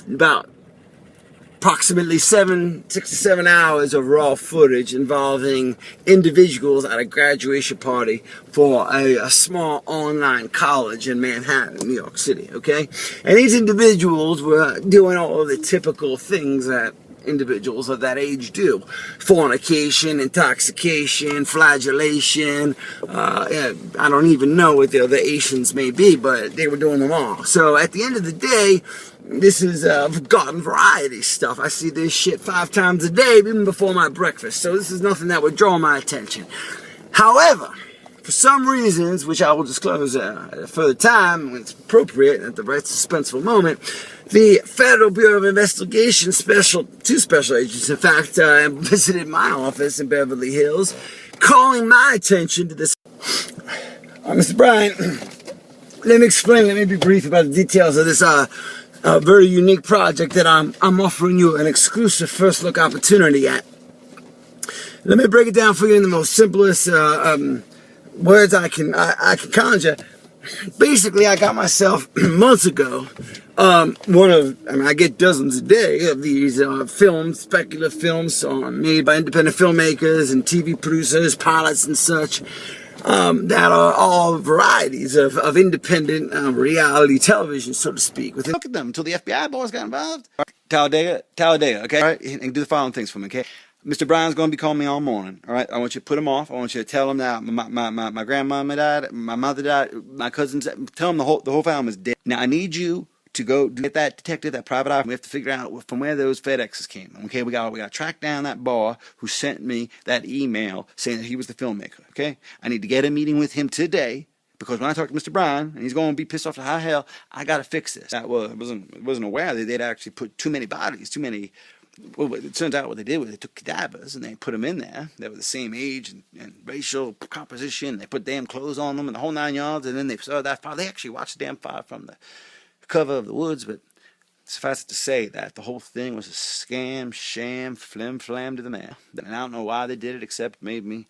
about approximately 6 to 7 hours of raw footage involving individuals at a graduation party for a small online college in Manhattan, New York City, okay? And these individuals were doing all of the typical things that individuals of that age do: fornication, intoxication, flagellation. Yeah, I don't even know what the other Asians may be, but they were doing them all. So at the end of the day, this is garden variety stuff. I see this shit 5 times a day, even before my breakfast. So this is nothing that would draw my attention. However, for some reasons, which I will disclose at a further time when it's appropriate at the right suspenseful moment, the Federal Bureau of Investigation two special agents, in fact, visited my office in Beverly Hills, calling my attention to this. Mr. Bryant, let me be brief about the details of this very unique project that I'm offering you an exclusive first look opportunity at. Let me break it down for you in the most simplest words I can conjure. Basically, I got myself months ago I get dozens a day of these films, speculative films made by independent filmmakers and TV producers, pilots and such, that are all varieties of independent reality television, so to speak. Look at them until the FBI boys got involved. Talladega, okay? All right, and do the following things for me, okay? Mr. Brown's going to be calling me all morning, all right? I want you to put him off. I want you to tell him that my grandmama died, my mother died, my cousins, tell him the whole family's dead. Now, I need you to go get that detective, that private eye. We have to figure out from where those FedExes came. Okay, we got to track down that bar who sent me that email saying that he was the filmmaker, okay? I need to get a meeting with him today, because when I talk to Mr. Brown, and he's going to be pissed off to high hell, I got to fix this. I wasn't aware that they'd actually put too many bodies, well, it turns out what they did was they took cadavers and they put them in there. They were the same age and racial composition. They put damn clothes on them and the whole 9 yards, and then they saw that file. They actually watched the damn file from the cover of the woods, but suffice it to say that the whole thing was a scam, sham, flim-flam to the man. And I don't know why they did it, except made me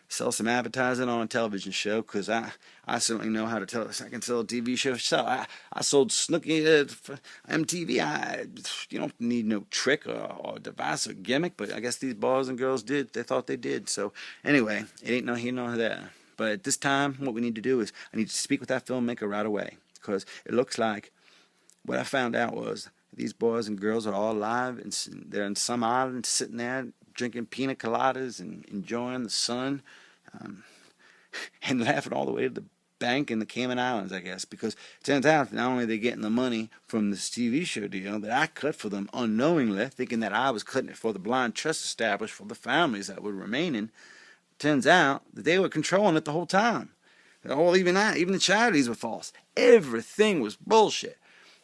sell some advertising on a television show, because I certainly know how to tell. I can sell a TV show. So I sold Snooky for MTV. You don't need no trick or device or gimmick, but I guess these boys and girls did. They thought they did. So anyway, it ain't no here nor there. But at this time, what we need to do is I need to speak with that filmmaker right away, because it looks like what I found out was these boys and girls are all alive, and they're in some island sitting there drinking pina coladas and enjoying the sun, and laughing all the way to the bank in the Cayman Islands, I guess, because it turns out not only are they getting the money from this TV show deal that I cut for them unknowingly, thinking that I was cutting it for the blind trust established for the families that were remaining, turns out that they were controlling it the whole time. Even the charities were false. Everything was bullshit.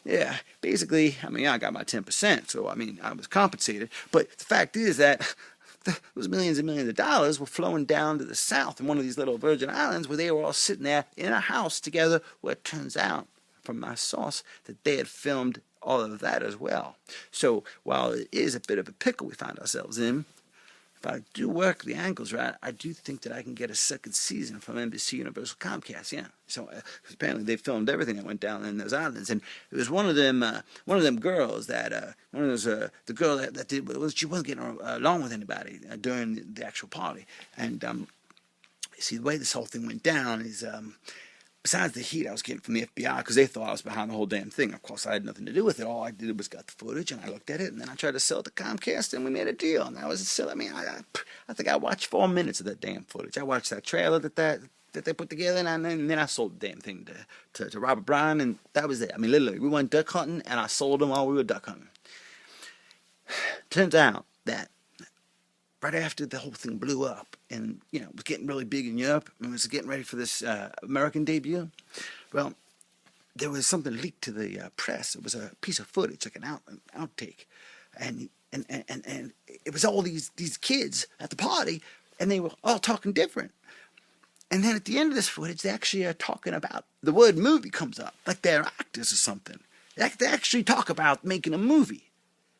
Yeah, basically, I got my 10%, so, I was compensated. But the fact is that those millions and millions of dollars were flowing down to the south in one of these little Virgin Islands, where they were all sitting there in a house together, where it turns out, from my source, that they had filmed all of that as well. So, while it is a bit of a pickle we find ourselves in, if I do work the angles right, I do think that I can get a second season from NBC Universal Comcast. Yeah. So apparently they filmed everything that went down in those islands, and it was one of them girls that the girl that did, she wasn't getting along with anybody during the actual party, and see, the way this whole thing went down is. Besides the heat I was getting from the FBI, because they thought I was behind the whole damn thing. Of course, I had nothing to do with it. All I did was got the footage, and I looked at it, and then I tried to sell it to Comcast, and we made a deal. And that was a sell. I think I watched 4 minutes of that damn footage. I watched that trailer that they put together, and then I sold the damn thing to Robert Bryan, and that was it. Literally, we went duck hunting, and I sold them while we were duck hunting. Turns out that right after the whole thing blew up and, it was getting really big in Europe and was getting ready for this American debut, well, there was something leaked to the press. It was a piece of footage, like an outtake. And it was all these kids at the party, and they were all talking different. And then at the end of this footage, they actually are talking about, the word movie comes up, like they're actors or something. They actually talk about making a movie.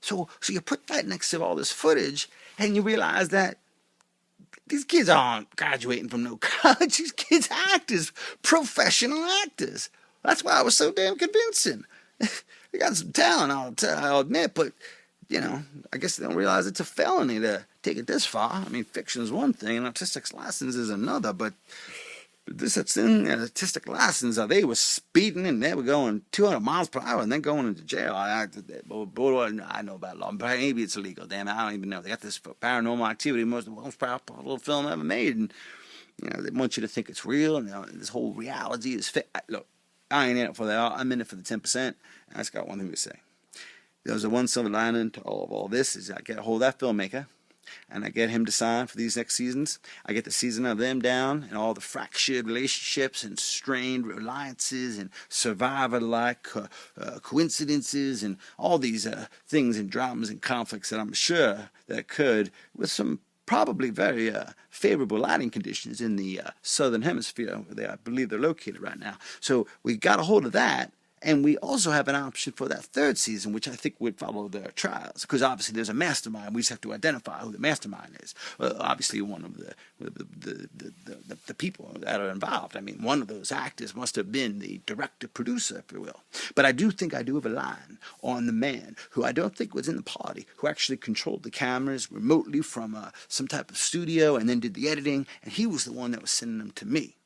So you put that next to all this footage, and you realize that these kids aren't graduating from no college. These kids are actors, professional actors. That's why I was so damn convincing. He got some talent, I'll admit, but you know, I guess they don't realize it's a felony to take it this far. I mean, fiction is one thing, and artistic license is another, but this thing, artistic license, they were speeding and they were going 200 miles per hour and then going into jail. I know about law, but maybe it's illegal. Damn, I don't even know. They got this paranormal activity, most powerful film ever made, and you know, they want you to think it's real, and you know, this whole reality is fake. Look, I ain't in it for that. I'm in it for the 10%. I just got one thing to say. There's a one silver lining to all this is I get a hold of that filmmaker, and I get him to sign for these next seasons. I get the season of them down and all the fractured relationships and strained reliances and survivor-like coincidences and all these things and dramas and conflicts that I'm sure that occurred with some probably very favorable lighting conditions in the southern hemisphere where I believe they're located right now. So we got a hold of that. And we also have an option for that third season, which I think would follow their trials, because obviously there's a mastermind. We just have to identify who the mastermind is. Obviously, one of the people that are involved. I mean, one of those actors must have been the director-producer, if you will. But I do think I do have a line on the man who I don't think was in the party, who actually controlled the cameras remotely from some type of studio and then did the editing, and he was the one that was sending them to me.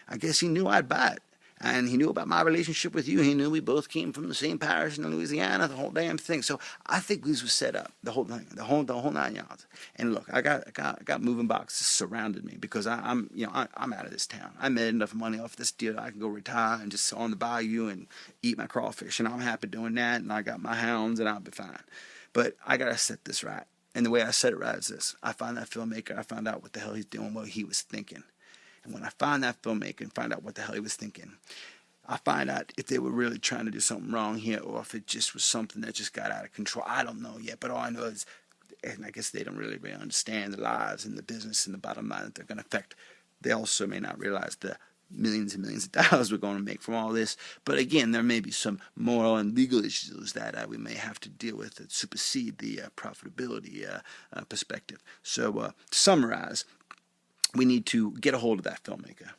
I guess he knew I'd buy it. And he knew about my relationship with you. He knew we both came from the same parish in Louisiana, the whole damn thing. So I think these were set up, the whole thing, the whole 9 yards. And look, I got moving boxes surrounded me because I'm out of this town. I made enough money off this deal. I can go retire and just sit on the bayou and eat my crawfish, and I'm happy doing that. And I got my hounds, and I'll be fine. But I gotta set this right. And the way I set it right is this: I find that filmmaker. I find out what the hell he's doing, what he was thinking. And when I find that filmmaker and find out what the hell he was thinking, I find out if they were really trying to do something wrong here or if it just was something that just got out of control. I don't know yet, but all I know is, and I guess they don't really understand the lives and the business and the bottom line that they're going to affect. They also may not realize the millions and millions of dollars we're going to make from all this. But again, there may be some moral and legal issues that we may have to deal with that supersede the profitability perspective. So to summarize, we need to get a hold of that filmmaker.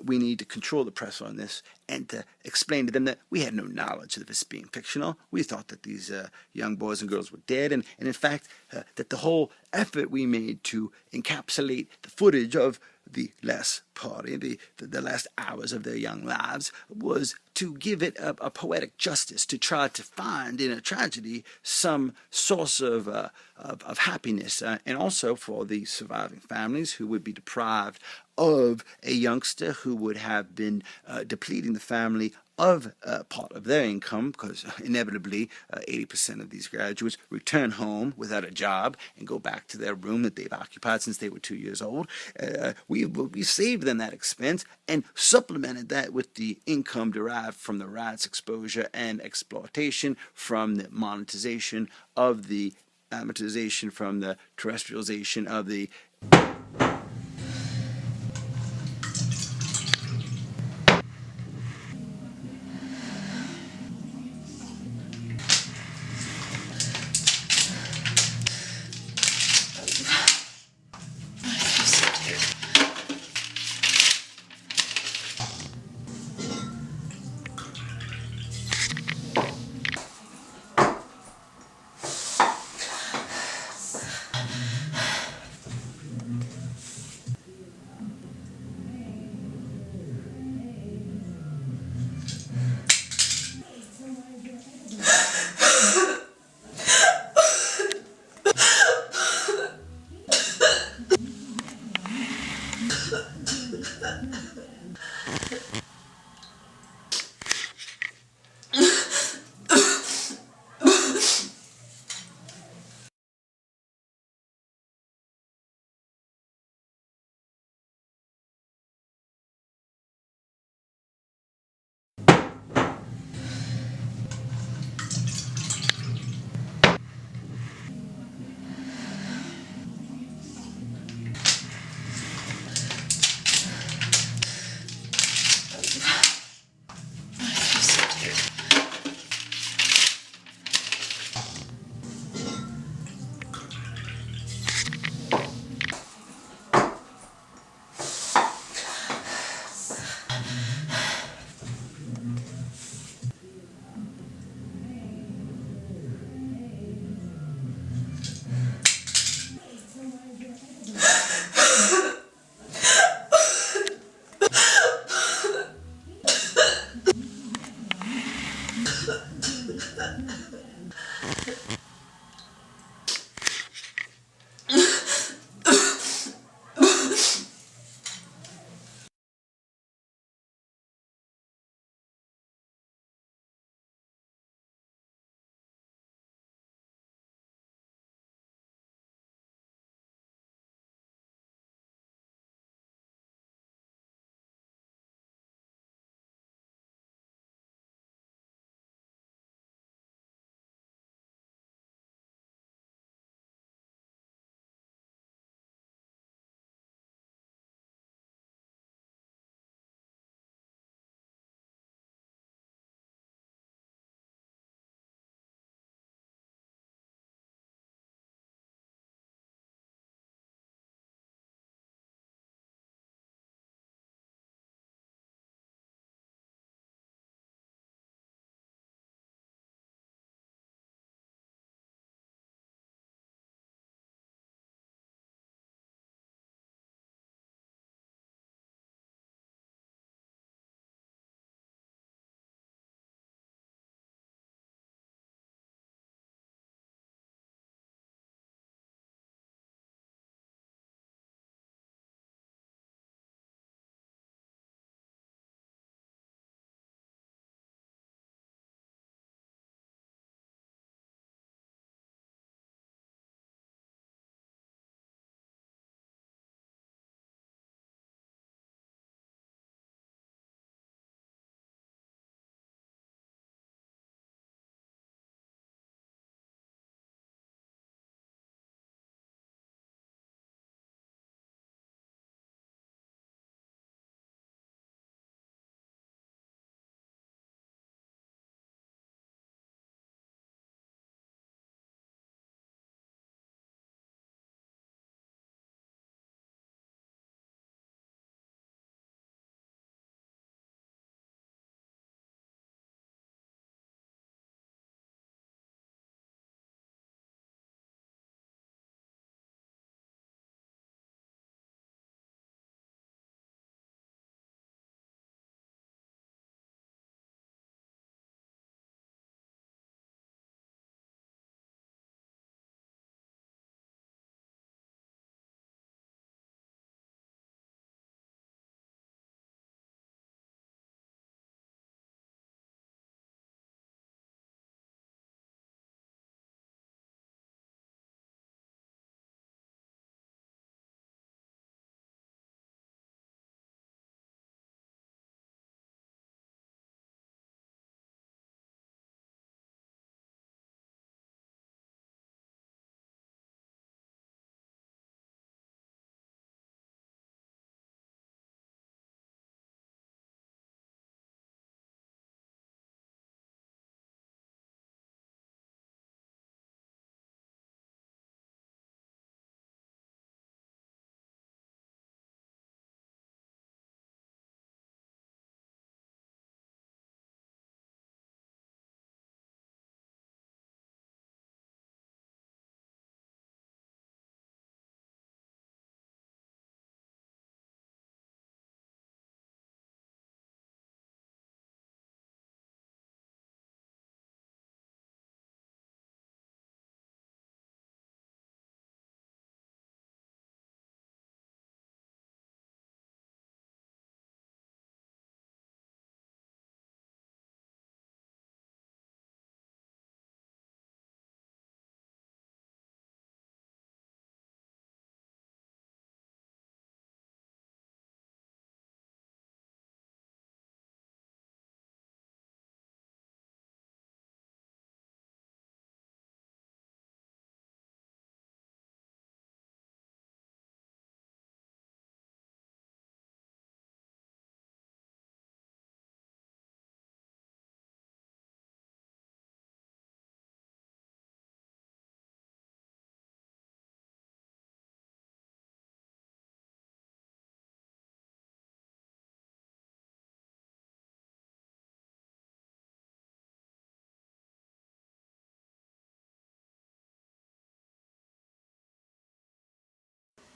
We need to control the press on this and to explain to them that we had no knowledge of this being fictional. We thought that these young boys and girls were dead, and in fact, that the whole effort we made to encapsulate the footage of the last party, the last hours of their young lives, was to give it a poetic justice, to try to find in a tragedy some source of happiness, and also for the surviving families who would be deprived of a youngster who would have been depleting the family of part of their income, because inevitably 80% of these graduates return home without a job and go back to their room that they've occupied since they were 2 years old. We saved them that expense and supplemented that with the income derived from the rights exposure and exploitation from the monetization of the amortization from the terrestrialization of the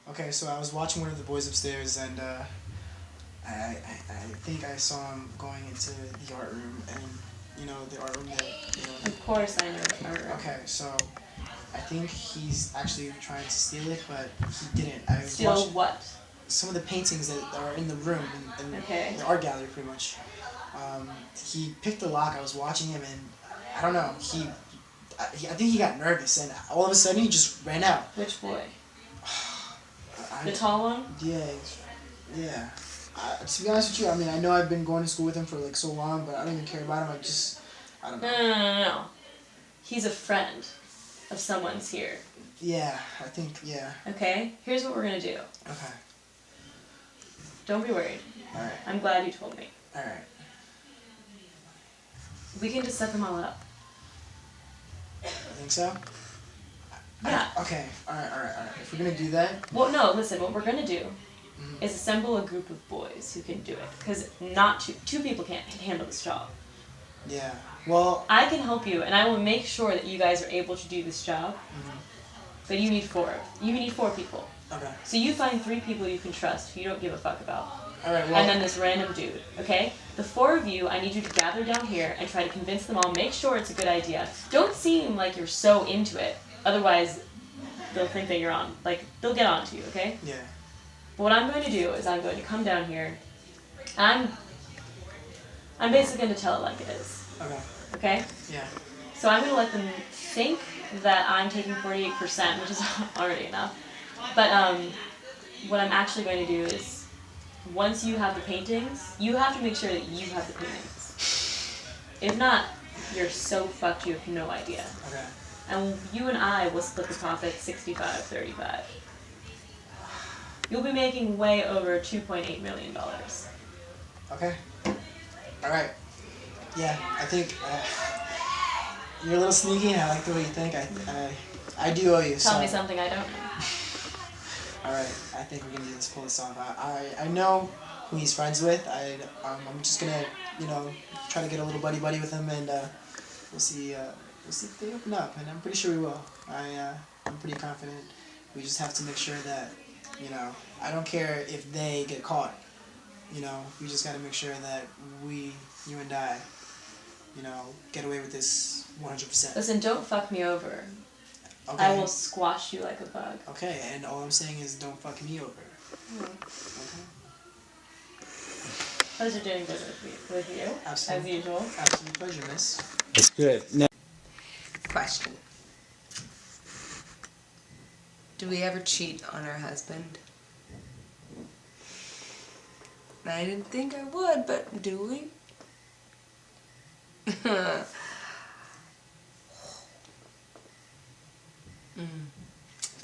Okay, so I was watching one of the boys upstairs, and I think I saw him going into the art room, and the art room that Of course I know the art room. Okay, so I think he's actually trying to steal it, but he didn't. I was Steal watching what? some of the paintings that are in the room, in Okay. the art gallery, pretty much. He picked the lock. I was watching him, and I don't know. I think he got nervous, and all of a sudden he just ran out. Which boy? I, The tall one? Yeah, yeah. To be honest with you, I mean, I know I've been going to school with him for like so long, but I don't even care about him. I don't know. No. He's a friend of someone's here. Yeah, I think, yeah. Okay? Here's what we're gonna do. Okay. Don't be worried. Alright. I'm glad you told me. Alright. We can just set them all up. I think so? Yeah. Okay, alright. If we're gonna do that... Well, no, listen, what we're gonna do is assemble a group of boys who can do it. Because not two people can't handle this job. Yeah. Well... I can help you, and I will make sure that you guys are able to do this job. But you need 4. You need 4 people. Okay. So you find 3 people you can trust who you don't give a fuck about. Alright, well... And then this random dude, okay? The 4 of you, I need you to gather down here and try to convince them all. Make sure it's a good idea. Don't seem like you're so into it. Otherwise, they'll think that you're on. Like, they'll get on to you, okay? Yeah. But what I'm going to do is I'm going to come down here. And I'm basically going to tell it like it is. Okay. Okay? Yeah. So I'm going to let them think that I'm taking 48%, which is already enough. But what I'm actually going to do is, once you have the paintings, you have to make sure that you have the paintings. If not, you're so fucked you have no idea. Okay. And you and I will split the profit 65-35. You'll be making way over $2.8 million. Okay. Alright. Yeah, I think you're a little sneaky, and I like the way you think. I do owe you. Tell me something I don't know. Alright, I think we're gonna pull this off. I know who he's friends with. I'm just gonna, try to get a little buddy with him, and we'll see if they open up, and I'm pretty sure we will. I'm pretty confident. We just have to make sure that, I don't care if they get caught. We just gotta make sure that you and I, get away with this 100%. Listen, don't fuck me over. Okay. I will squash you like a bug. Okay, and all I'm saying is don't fuck me over. Okay. Pleasure doing business with you, Absolute, as usual. Absolute pleasure, miss. It's good. Now, Question. Do we ever cheat on our husband? I didn't think I would, but do we?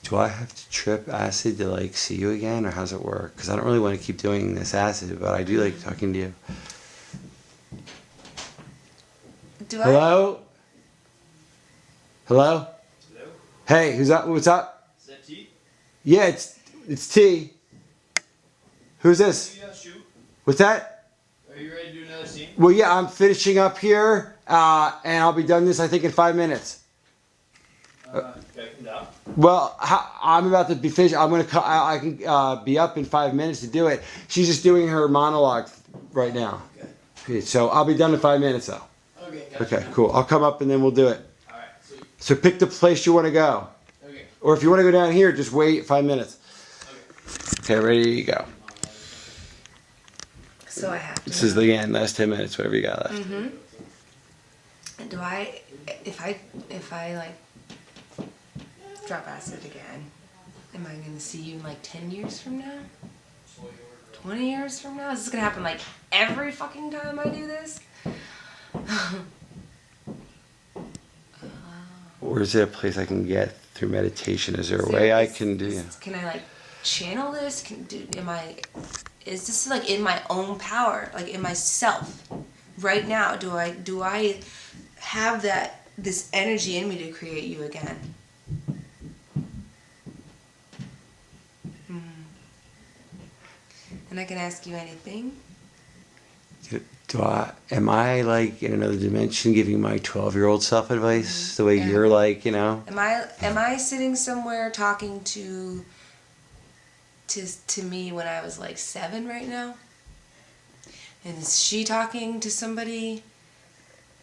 do I have to trip acid to like see you again, or how's it work? Because I don't really want to keep doing this acid, but I do like talking to you. Do Hello? Hello? Hello? Hey, who's up? What's up? Is that T? Yeah, it's T. Who's this? You got a shoot? What's that? Are you ready to do another scene? Well, yeah, I'm finishing up here, and I'll be done this, I think, in 5 minutes. Can I come down? Well, I'm about to be finished. I can be up in 5 minutes to do it. She's just doing her monologue right now. Okay, so I'll be done in 5 minutes, though. Okay, gotcha. Okay, cool. I'll come up and then we'll do it. Alright, sweet. So pick the place you want to go. Okay. Or if you want to go down here, just wait 5 minutes. Okay. Okay, ready to go. So I have to. This is the end, last 10 minutes, whatever you got left. And do I, if I like drop acid again, am I gonna see you in like 10 years from now? 20 years from now? Is this gonna happen like every fucking time I do this? Or is there a place I can get through meditation? Is there a way I can do it? Can I like channel this? Is this like in my own power, like in myself? Right now, do I have this energy in me to create you again? And I can ask you anything. Am I like in another dimension giving my 12-year-old self advice the way you're like, Am I sitting somewhere talking to to me when I was like 7 right now? And is she talking to somebody?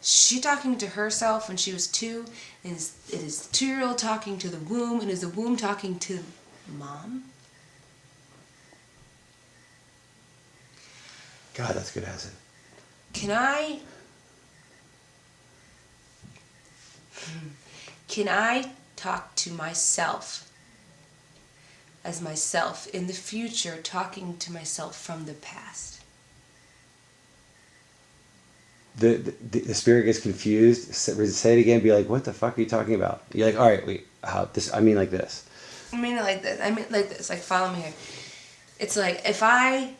She talking to herself when she was 2? And it is the 2-year-old talking to the womb? And is the womb talking to mom? God, that's good acid. Can I talk to myself as myself in the future, talking to myself from the past? The spirit gets confused. Say it again. Be like, what the fuck are you talking about? You're like, all right, wait. How this? I mean like this. I mean it like this. I mean like this. Like, follow me here. It's like if I'm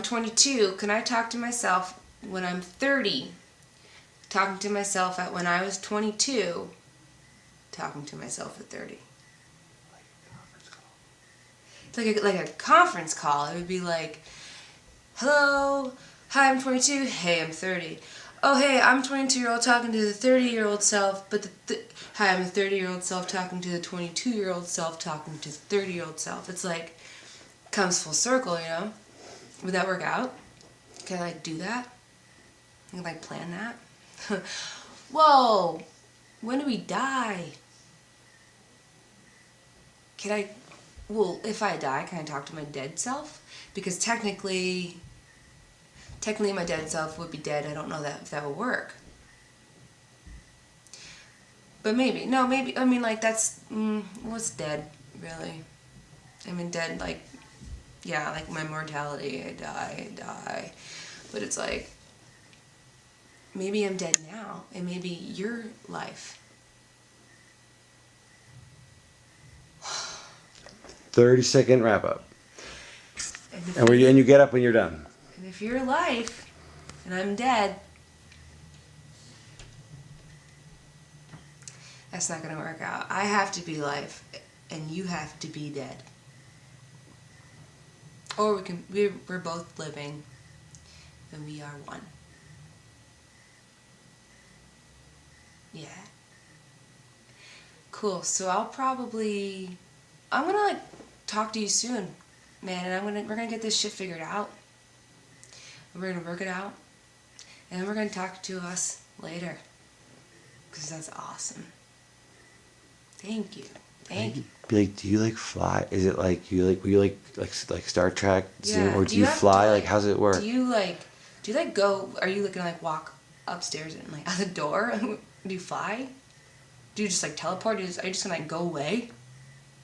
22, can I talk to myself when I'm 30? Talking to myself at when I was 22. Talking to myself at 30. It's like a conference call. It would be like, hello, hi, I'm 22. Hey, I'm 30. Oh, hey, I'm 22-year-old talking to the 30-year-old self, but hi, I'm a 30-year-old self talking to the 22-year-old self talking to the 30-year-old self. It's like, comes full circle, you know? Would that work out? Can I, like, do that? Can I, like, plan that? Whoa! When do we die? If I die, can I talk to my dead self? Because technically my dead self would be dead. I don't know if that would work. But maybe. No, maybe. I mean, like, that's, what's dead, really? I mean, dead, like, yeah, like my mortality. I die. But it's like, maybe I'm dead now, and maybe your life. 30-second wrap up. And you get up when you're done. And if your life, and I'm dead, that's not going to work out. I have to be life, and you have to be dead. Or we're both living, and we are one. Yeah. Cool. So I'm gonna like talk to you soon, man, and we're gonna get this shit figured out. We're gonna work it out, and then we're gonna talk to us later, because that's awesome. Thank you. Thank you. Be like, do you like fly? Is it like will you like Star Trek? Yeah. Or do you fly? Like, how's it work? Do you go? Are you gonna like walk upstairs and like out the door? Do you fly? Do you just like teleport? Are you just gonna like go away?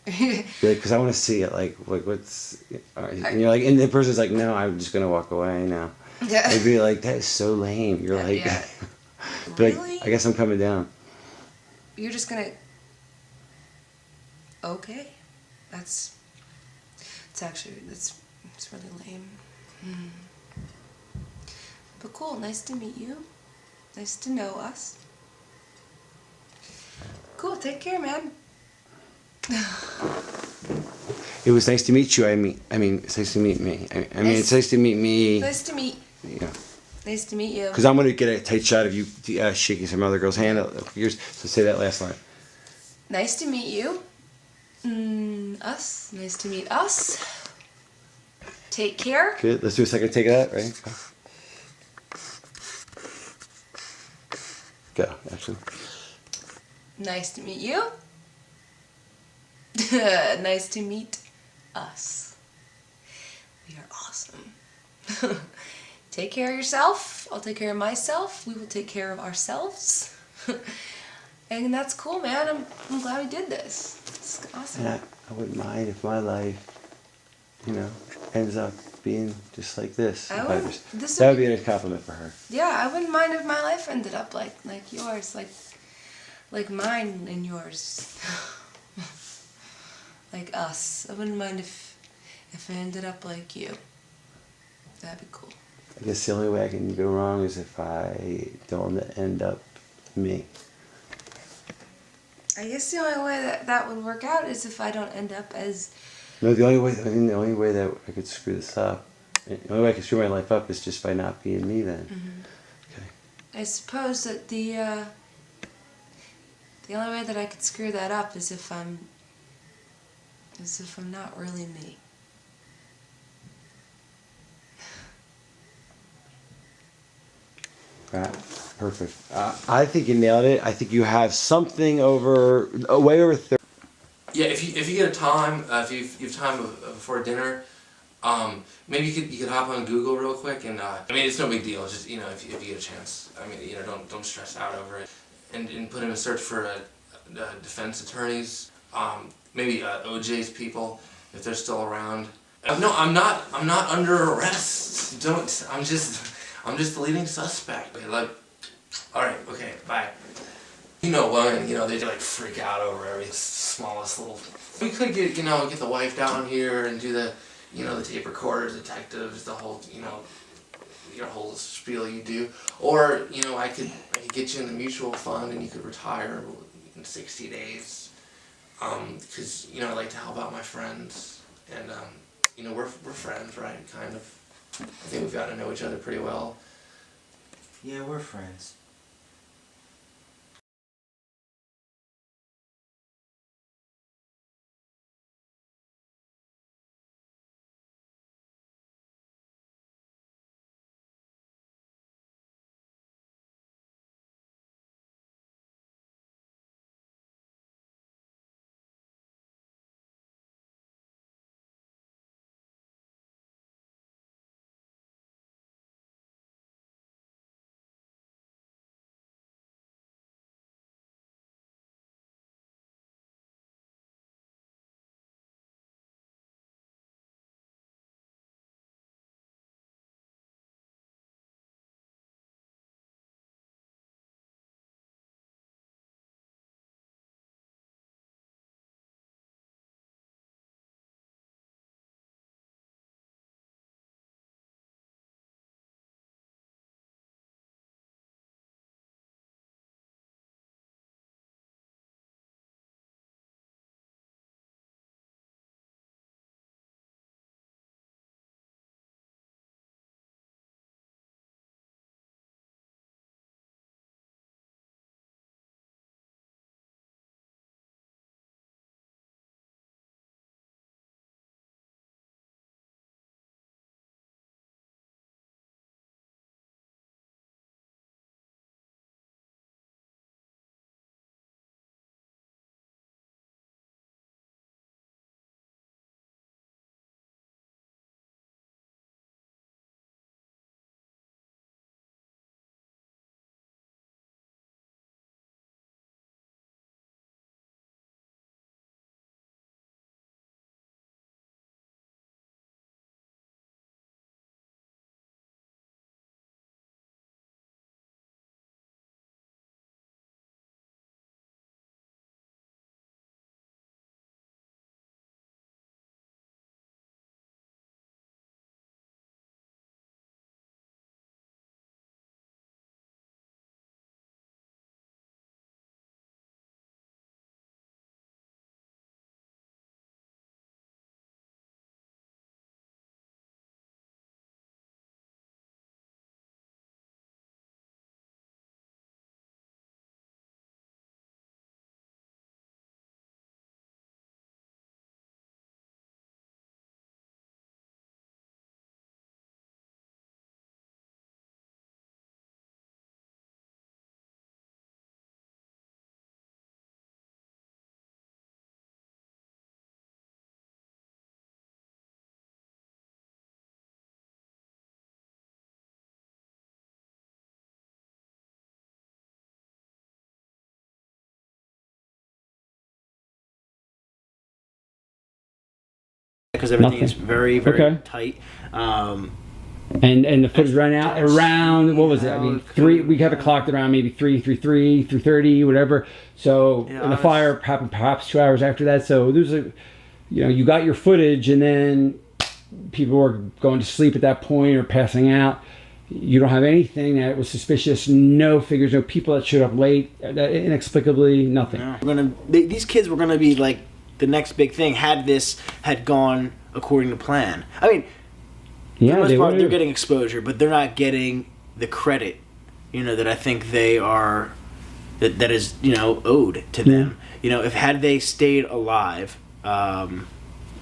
Because I want to see it. Like what's? And you're like, and the person's like, no, I'm just gonna walk away now. Yeah. I'd be like, that is so lame. You're like, Yeah. be Really? like, I guess I'm coming down. You're just gonna. Okay, it's really lame. But cool. Nice to meet you. Nice to know us. Cool. Take care, man. It was nice to meet you. I mean, it's nice to meet me. I mean, it's nice to meet me. Nice to meet. Yeah. Nice to meet you. Because I'm gonna get a tight shot of you shaking some other girl's hand. So say that last line. Nice to meet you. Us. Nice to meet us. Take care. Good. Let's do a second take of that, right? Go. Action. Nice to meet you. Nice to meet us. We are awesome. Take care of yourself. I'll take care of myself. We will take care of ourselves. And that's cool, man. I'm glad we did this. It's awesome. And I wouldn't mind if my life, ends up being just like this. That would be a compliment for her. Yeah, I wouldn't mind if my life ended up like yours, like mine and yours. Like us. I wouldn't mind if I ended up like you. That'd be cool. I guess the only way I can go wrong is if I don't end up me. I guess the only way that would work out is if I don't end up as... No, the only way that I could screw this up, the only way I could screw my life up is just by not being me then. Mm-hmm. Okay. I suppose that the only way that I could screw that up is if I'm as if I'm not really me. Right. Perfect. I think you nailed it. I think you have something over, way over 30. Yeah, if you get a time, if you have time before dinner, maybe you could hop on Google real quick and I mean it's no big deal. It's just if you get a chance. I mean don't stress out over it, and put in a search for defense attorneys, maybe OJ's people if they're still around. No, I'm not under arrest. Don't. I'm just the leading suspect. Like, all right, okay, bye. Women, they like freak out over every smallest little. We could get the wife down here and do the, the tape recorders, detectives, the whole, your whole spiel you do. Or, I could get you in the mutual fund and you could retire in 60 days. Because, I like to help out my friends. And, we're friends, right? Kind of. I think we've got to know each other pretty well. Yeah, we're friends. Because everything is very, very tight. And the footage ran out around, what was it? I mean, we have it clocked around maybe 3:30, whatever. So the fire happened perhaps 2 hours after that. So there's you got your footage, and then people were going to sleep at that point or passing out. You don't have anything that was suspicious. No figures, no people that showed up late, inexplicably, nothing. Yeah. These kids were gonna be like the next big thing had this had gone according to plan. I mean, for the most part, they're getting exposure, but they're not getting the credit, that I think they are, that is, owed to them. If had they stayed alive,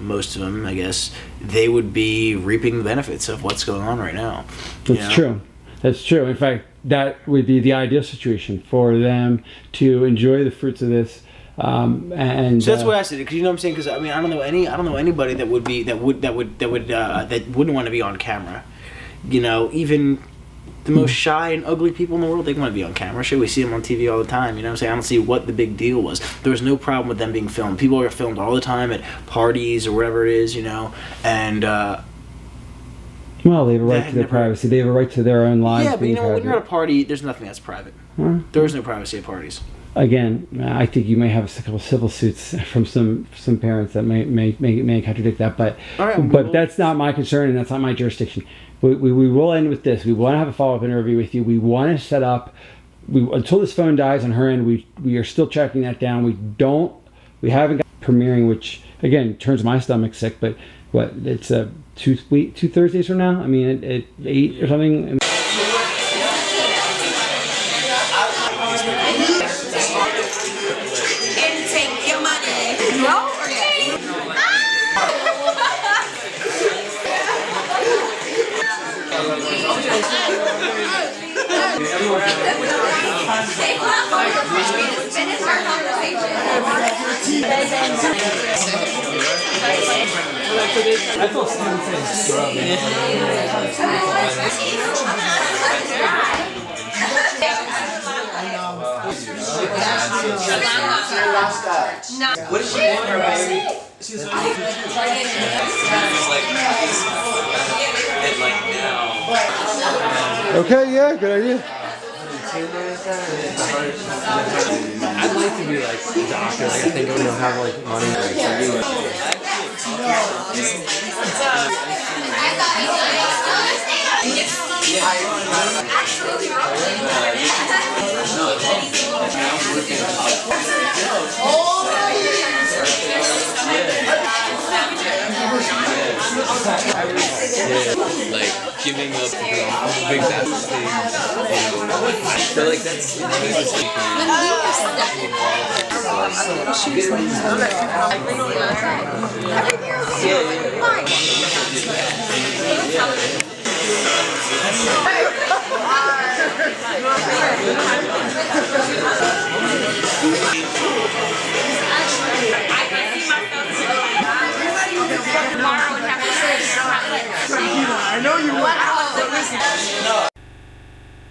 most of them, I guess, they would be reaping the benefits of what's going on right now. That's true. That's true. In fact, that would be the ideal situation for them to enjoy the fruits of this. And so that's why I said it, because you know what I'm saying. Because I mean, I don't know anybody that wouldn't want to be on camera. You know, even the most shy and ugly people in the world, they want to be on camera. Sure, we see them on TV all the time. You know what I'm saying? I don't see what the big deal was. There was no problem with them being filmed. People are filmed all the time at parties or wherever it is, you know. And well, they have a right to their privacy. They have a right to their own lives. Yeah, but you know, when you're at a party, there's nothing that's private. There is no privacy at parties. Again, I think you may have a couple of civil suits from some parents that may contradict that, but that's not my concern and that's not my jurisdiction. We will end with this. We want to have a follow-up interview with you. We want to set up. Until this phone dies on her end, we are still tracking that down. We haven't got premiering, which again turns my stomach sick. But what? It's two Thursdays from now. I mean, at 8 or something. I feel Steven What does she want her baby? She's like now. Okay, yeah, good idea. I'd like to be like a doctor. Like I think I would have like money. Like giving up big things. So like that's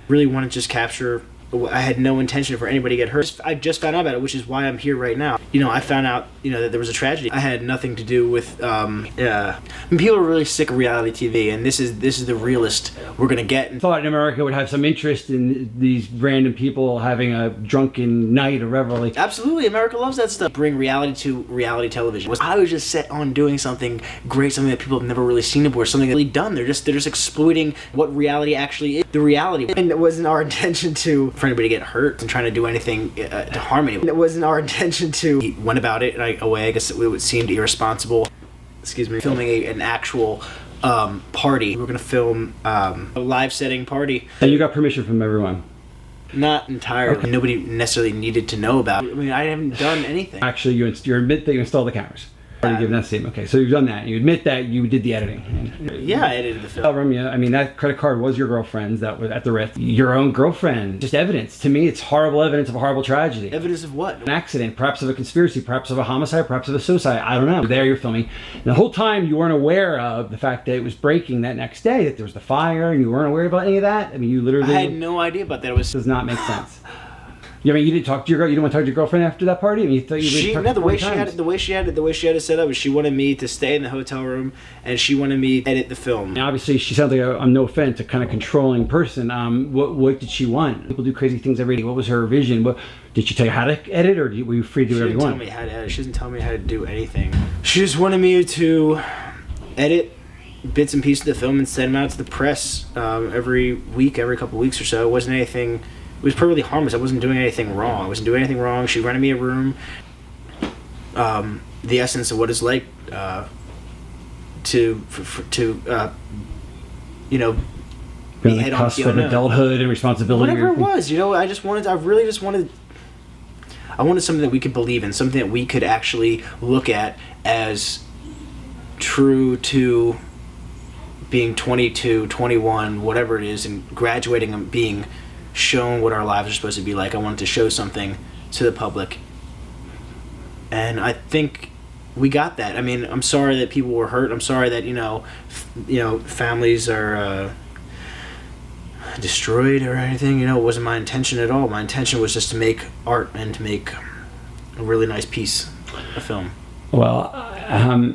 Really want to just capture. I had no intention for anybody to get hurt. I just found out about it, which is why I'm here right now. You know, I found out, you know, that there was a tragedy. I had nothing to do with, people are really sick of reality TV, and this is the realest we're gonna get. I thought America would have some interest in these random people having a drunken night or revelry. Absolutely, America loves that stuff. Bring reality to reality television. I was just set on doing something great, something that people have never really seen before, something really done. They're just exploiting what reality actually is, the reality. And it wasn't our intention for anybody to get hurt and trying to do anything to harm anyone. It wasn't our intention to. He went about it away. I guess it seemed irresponsible. Excuse me. Filming an actual party. We were going to film a live setting party. And you got permission from everyone? Not entirely. Okay. Nobody necessarily needed to know about it. I mean, I haven't done anything. Actually, you admit that you installed the cameras. Given that statement. Okay, so you've done that. You admit that you did the editing. Yeah, I edited the film. I mean, that credit card was your girlfriend's. That was at the Ritz. Your own girlfriend. Just evidence. To me, it's horrible evidence of a horrible tragedy. Evidence of what? An accident, perhaps of a conspiracy, perhaps of a homicide, perhaps of a suicide. I don't know. There you're filming. And the whole time you weren't aware of the fact that it was breaking that next day, that there was the fire, and you weren't aware about any of that? I mean, you literally... I had no idea about that. It does not make sense. I mean, you didn't talk to your girl. You didn't want to talk to your girlfriend after that party. I mean, you thought you would. The way she had it set up was she wanted me to stay in the hotel room and she wanted me to edit the film. Now, obviously, she sounds like no offense, a kind of controlling person. What did she want? People do crazy things every day. What was her vision? What did she tell you how to edit, or were you free to do whatever you want? She didn't tell me how to edit. She doesn't tell me how to do anything. She just wanted me to edit bits and pieces of the film and send them out to the press every couple of weeks or so. It wasn't anything. It was perfectly harmless. I wasn't doing anything wrong. She rented me a room. The essence of what it's like to you know, be the cusp of adulthood and responsibility. Whatever it was, you know, I wanted something that we could believe in, something that we could actually look at as true to being 22, 21, whatever it is, and graduating and being shown what our lives are supposed to be like. I wanted to show something to the public. And I think we got that. I mean, I'm sorry that people were hurt. I'm sorry that, families are destroyed or anything. It wasn't my intention at all. My intention was just to make art and to make a really nice piece of film. Well,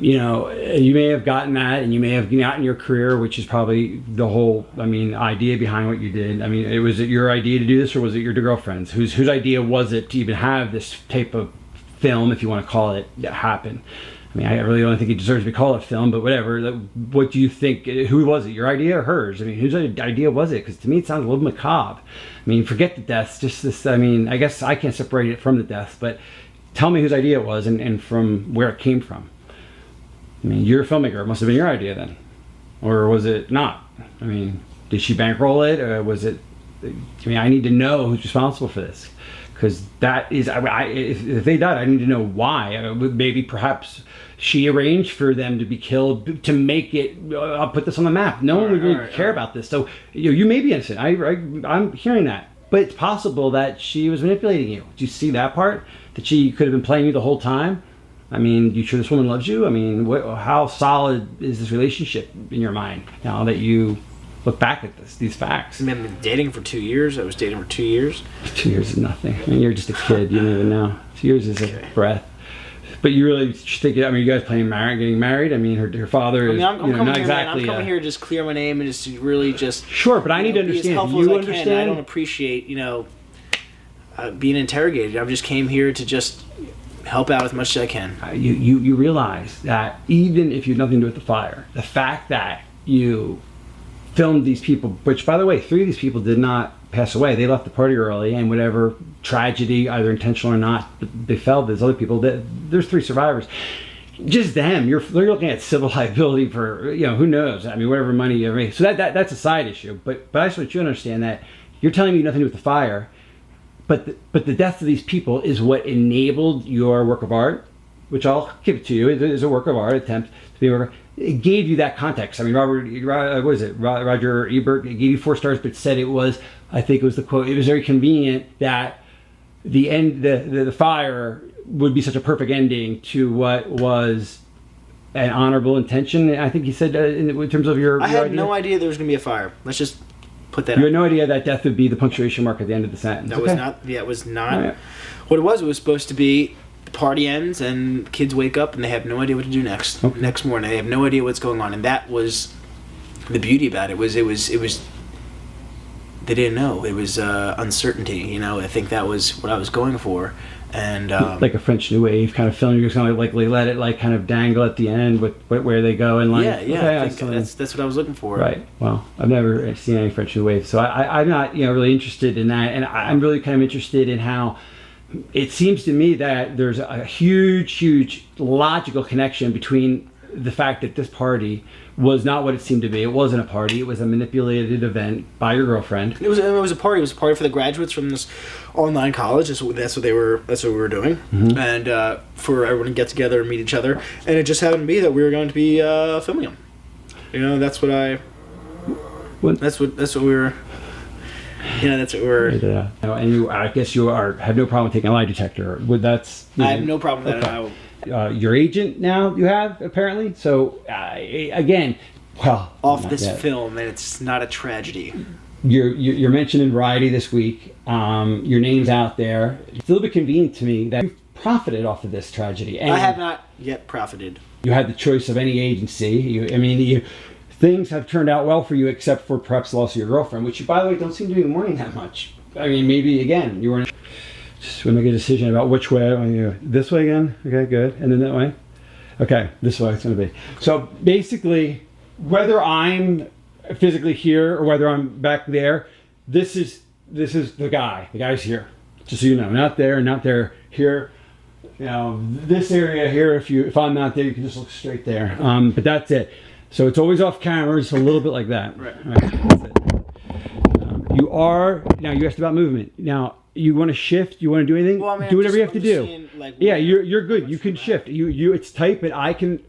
you may have gotten that, and you may have gotten your career, which is probably the whole, idea behind what you did. Was it your idea to do this, or was it your girlfriend's? Whose idea was it to even have this type of film, if you want to call it, happen? I really don't think it deserves to be called a film, but whatever. What do you think? Who was it? Your idea or hers? Whose idea was it? Because to me, it sounds a little macabre. Forget the deaths. Just this. I guess I can't separate it from the deaths, but tell me whose idea it was and from where it came from. You're a filmmaker. It must have been your idea then, or was it not? Did she bankroll it, or was it? I need to know who's responsible for this, because that is. If they died, I need to know why. Maybe perhaps she arranged for them to be killed to make it. I'll put this on the map. No one would really care about this. So you may be innocent. I'm hearing that, but it's possible that she was manipulating you. Do you see that part? That she could have been playing you the whole time? You sure this woman loves you? How solid is this relationship in your mind now that you look back at these facts? I've been dating for 2 years. I was dating for 2 years. 2 years is nothing. You're just a kid. You don't even know. 2 years is a breath. But you really think, you guys getting married? Her father is, I'm coming not here, exactly. I'm coming here to just clear my name and just to really just. Sure, but I need to understand. As You as understand? I don't appreciate, being interrogated. I just came here to just help out as much as I can. You realize that even if you had nothing to do with the fire, the fact that you filmed these people, which by the way, 3 of these people did not pass away. They left the party early, and whatever tragedy, either intentional or not, befell these other people, there's 3 survivors. Just them, you're looking at civil liability for, who knows? Whatever money you ever made. So that's a side issue. But I just want you to understand that you're telling me nothing to do with the fire. But the death of these people is what enabled your work of art, which I'll give it to you. It is a work of art, attempt to be a work of art. It gave you that context. Roger Ebert, it gave you 4 stars, but said it was, I think it was the quote, it was very convenient that the fire would be such a perfect ending to what was an honorable intention. I think he said in terms of your I had idea. no idea there was going to be a fire. Let's just put that You out. had no idea that death would be the punctuation mark at the end of the sentence. That was not. Yeah, it was not. All right. What it was supposed to be. The party ends and kids wake up and they have no idea what to do next. Okay. Next morning, they have no idea what's going on, and that was the beauty about it. It was. They didn't know. It was uncertainty. I think that was what I was going for, and like a French New Wave kind of film. You're just gonna let it kind of dangle at the end with where they go in life. Yeah. Okay, I think that's what I was looking for. Right. Well, I've never seen any French New Wave, so I'm not really interested in that, and I'm really kind of interested in how it seems to me that there's a huge logical connection between the fact that this party was not what it seemed to be. It wasn't a party. It was a manipulated event by your girlfriend. It was a party. It was a party for the graduates from this online college. That's what we were doing, and for everyone to get together and meet each other. And it just happened to be that we were going to be filming them. That's what I. What? That's what we were. That's what we're. And you, I guess you have no problem taking a lie detector. I have no problem with that. Okay. Your agent now you have apparently. So again, off this film, and it's not a tragedy. You're mentioned in Variety this week. Your name's out there. It's a little bit convenient to me that you've profited off of this tragedy. And I have not yet profited. You had the choice of any agency. Things have turned out well for you, except for perhaps the loss of your girlfriend, which you, by the way, don't seem to be mourning that much. Maybe again you weren't. Just want to make a decision about which way. This way again. Okay, good. And then that way. Okay, this way it's going to be. So basically, whether I'm physically here or whether I'm back there, this is the guy. The guy's here. Just so you know, not there, not there. Here. This area here. If I'm not there, you can just look straight there. But that's it. So it's always off camera, just a little bit like that. Right. All right, that's it. You asked about movement. Now, you want to shift? You want to do anything? Well, do whatever you have to do. like Yeah, you're good. You can shift. You it's tight, but I can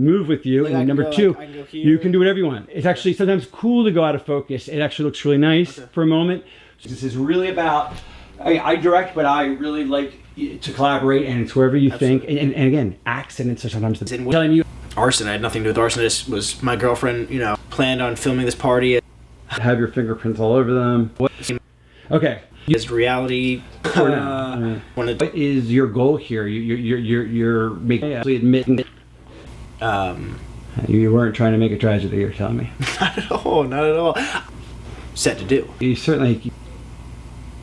move with you. Like, I and can number go, two, like, I can go you here. can do whatever you want. It's actually sometimes cool to go out of focus. It actually looks really nice for a moment. So this is really about. I direct, but I really like to collaborate, and it's wherever you think. And again, accidents are sometimes telling you. Arson. I had nothing to do with arson. This was my girlfriend. You know, planned on filming this party. Have your fingerprints all over them. Okay. Is reality. What is your goal here? You're making admitting you weren't trying to make a tragedy. You're telling me. Not at all. Not at all. Set to do. You certainly.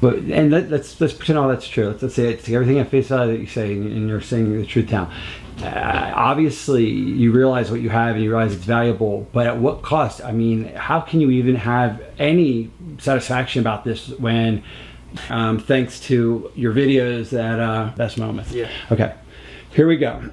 But and let's pretend all that's true. Let's say it's everything at face value that you say, and you're saying the truth now. Obviously, you realize what you have and you realize it's valuable, but at what cost? I mean, how can you even have any satisfaction about this when, thanks to your videos, that best moments? Yeah. Okay, here we go.